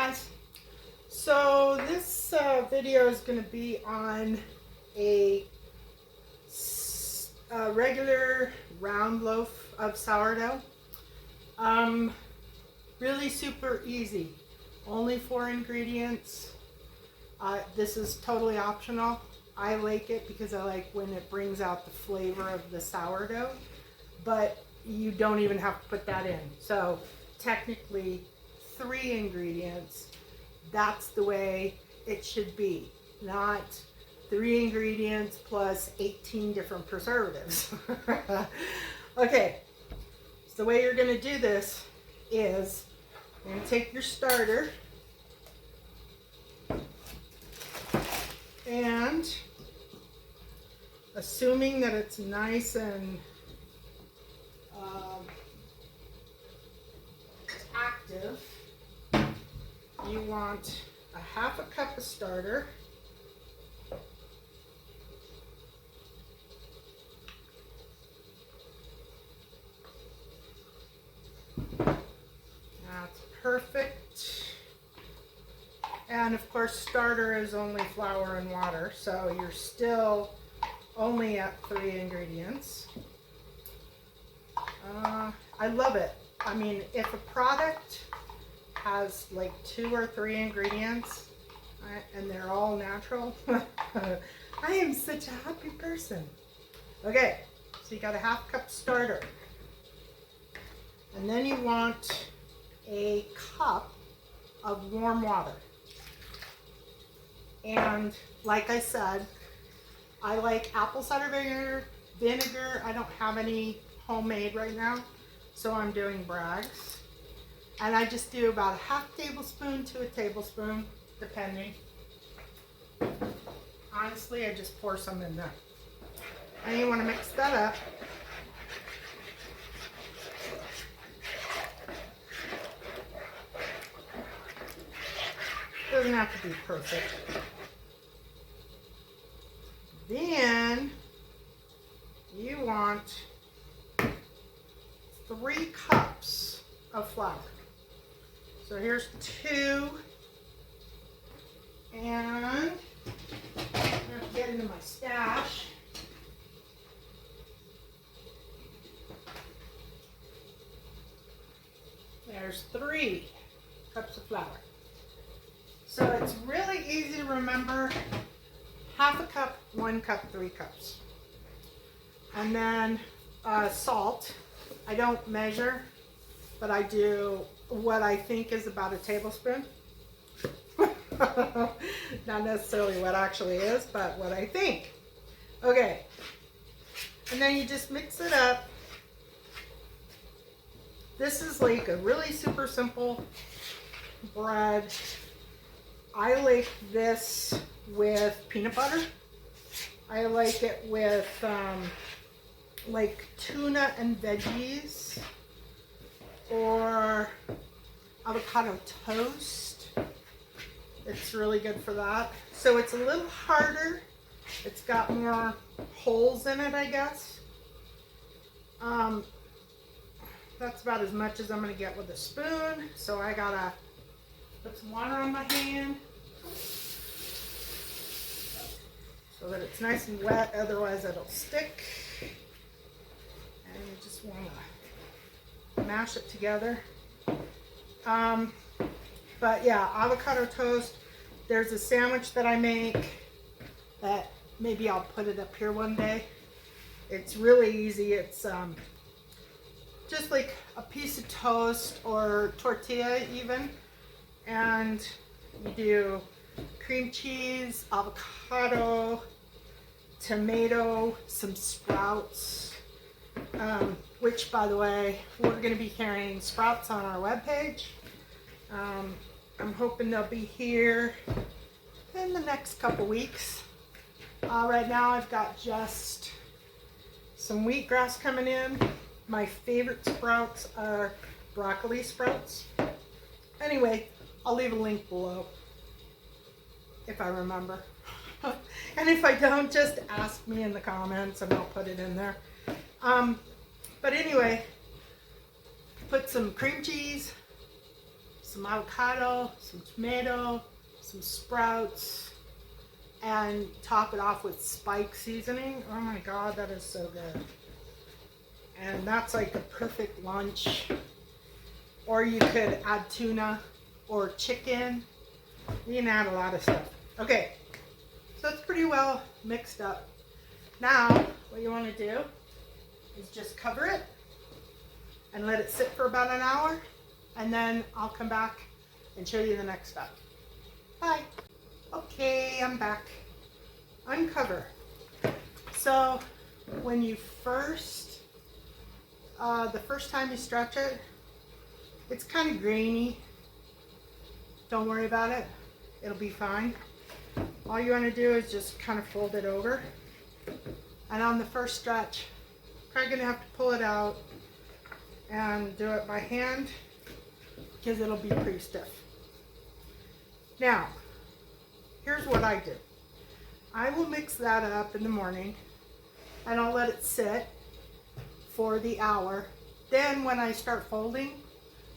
guys. So this video is going to be on a regular round loaf of sourdough. Really super easy. Only 4 ingredients. This is totally optional. I like it because I like when it brings out the flavor of the sourdough, but you don't even have to put that in. So technically 3 ingredients. That's the way it should be, not 3 ingredients plus 18 different preservatives. Okay, so the way you're going to do this is you're going to take your starter and, assuming that it's nice and active, you want a 1/2 cup of starter, that's perfect. And of course starter is only flour and water, so you're still only at 3 ingredients. I love it. I mean, if a product has like 2 or 3 ingredients and they're all natural, I am such a happy person. Okay, so you got a 1/2 cup starter, and then you want a cup of warm water. And like I said, I like apple cider vinegar. I don't have any homemade right now, so I'm doing Bragg's. And I just do about a 1/2 tablespoon to a tablespoon, depending. Honestly, I just pour some in there. And you want to mix that up. Doesn't have to be perfect. Then you want 3 cups of flour. So here's 2, and I'm gonna get into my stash. There's 3 cups of flour. So it's really easy to remember. 1/2 cup, 1 cup, 3 cups. And then salt. I don't measure, but I do what I think is about a tablespoon. Not necessarily what actually is, but what I think. Okay. And then you just mix it up. This is like a really super simple bread. I like this with peanut butter. I like it with like tuna and veggies, or avocado toast. It's really good for that. So it's a little harder. It's got more holes in it, I guess. That's about as much as I'm going to get with a spoon. So I gotta put some water on my hand so that it's nice and wet, otherwise it'll stick. And you just want to mash it together. But yeah, avocado toast. There's a sandwich that I make that maybe I'll put it up here one day. It's really easy. It's just like a piece of toast or tortilla even, and you do cream cheese, avocado, tomato, some sprouts, which, by the way, we're going to be carrying sprouts on our webpage. I'm hoping they'll be here in the next couple weeks. Right now I've got just some wheatgrass coming in. My favorite sprouts are broccoli sprouts. Anyway, I'll leave a link below if I remember. And if I don't, just ask me in the comments and I'll put it in there. But anyway, put some cream cheese, some avocado, some tomato, some sprouts, and top it off with spike seasoning. Oh my God, that is so good. And that's like a perfect lunch. Or you could add tuna or chicken. You can add a lot of stuff. Okay, so it's pretty well mixed up. Now, what you want to do is just cover it and let it sit for about an hour, and then I'll come back and show you the next step. Bye. Okay, I'm back. Uncover. So when you first, the first time you stretch it, it's kind of grainy. Don't worry about it. It'll be fine. All you want to do is just kind of fold it over. And on the first stretch, probably going to have to pull it out and do it by hand because it'll be pretty stiff. Now, here's what I do. I will mix that up in the morning and I'll let it sit for the hour. Then when I start folding,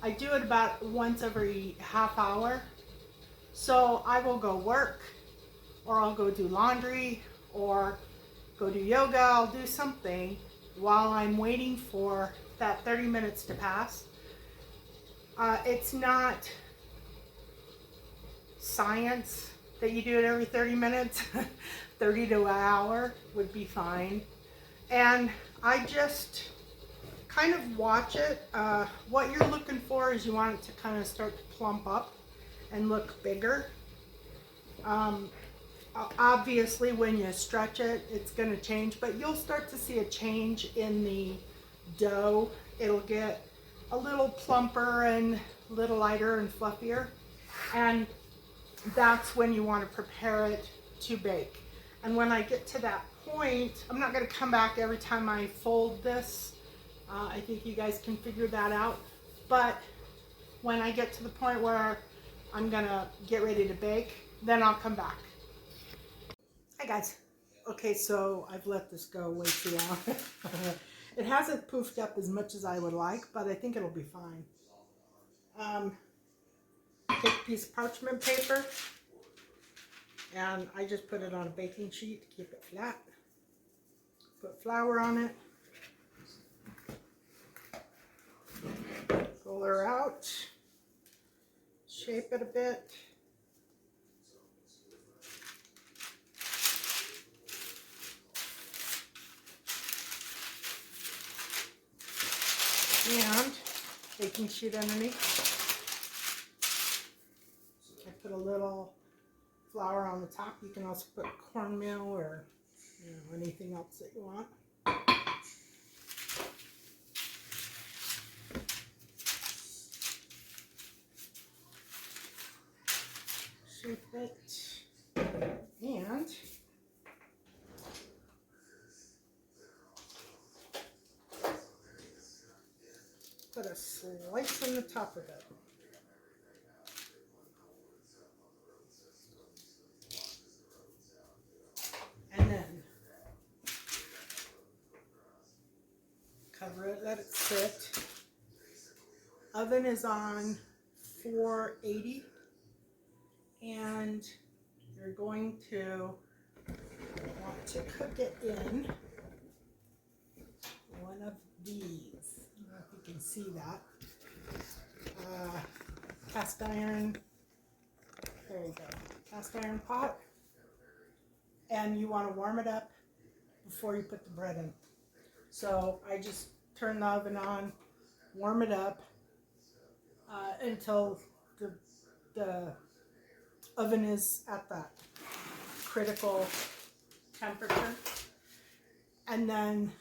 I do it about once every half hour. So I will go work, or I'll go do laundry, or go do yoga. I'll do something while I'm waiting for that 30 minutes to pass. It's not science that you do it every 30 minutes. 30 to an hour would be fine. And I just kind of watch it. What you're looking for is you want it to kind of start to plump up and look bigger. Obviously when you stretch it, it's going to change, but you'll start to see a change in the dough. It'll get a little plumper and a little lighter and fluffier, and that's when you want to prepare it to bake. And when I get to that point, I'm not going to come back every time I fold this. I think you guys can figure that out. But when I get to the point where I'm going to get ready to bake, then I'll come back. Hi guys. Okay, so I've let this go way too long. It hasn't poofed up as much as I would like, but I think it'll be fine. Take a piece of parchment paper, and I just put it on a baking sheet to keep it flat. Put flour on it. Roll her out. Shape it a bit. And baking sheet underneath. I put a little flour on the top. You can also put cornmeal or anything else that you want. Shape it and put a slice on the top of it. And then cover it, let it sit. Oven is on 480, and you're going to want to cook it in one of these. I don't know if you can see that. Cast iron, there you go, cast iron pot. And you want to warm it up before you put the bread in. So I just turn the oven on, warm it up until the oven is at that critical temperature. And then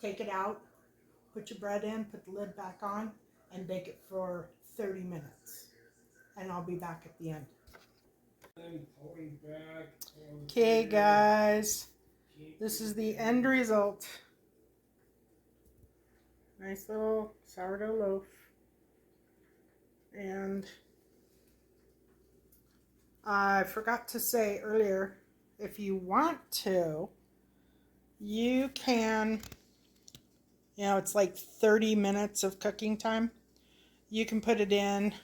take it out, put your bread in, put the lid back on, and bake it for 30 minutes. And I'll be back at the end. Okay guys, this is the end result. Nice little sourdough loaf. And I forgot to say earlier, if you want to, you can, it's like 30 minutes of cooking time. you can put it in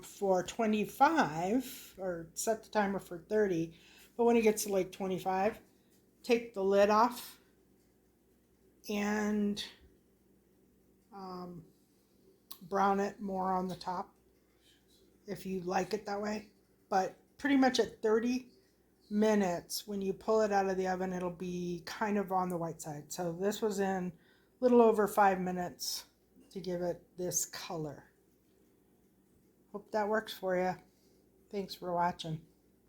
for 25 or set the timer for 30. But when it gets to like 25, take the lid off and brown it more on the top if you like it that way. But pretty much at 30 minutes, when you pull it out of the oven, it'll be kind of on the white side. So this was in a little over 5 minutes to give it this color. Hope that works for you. Thanks for watching.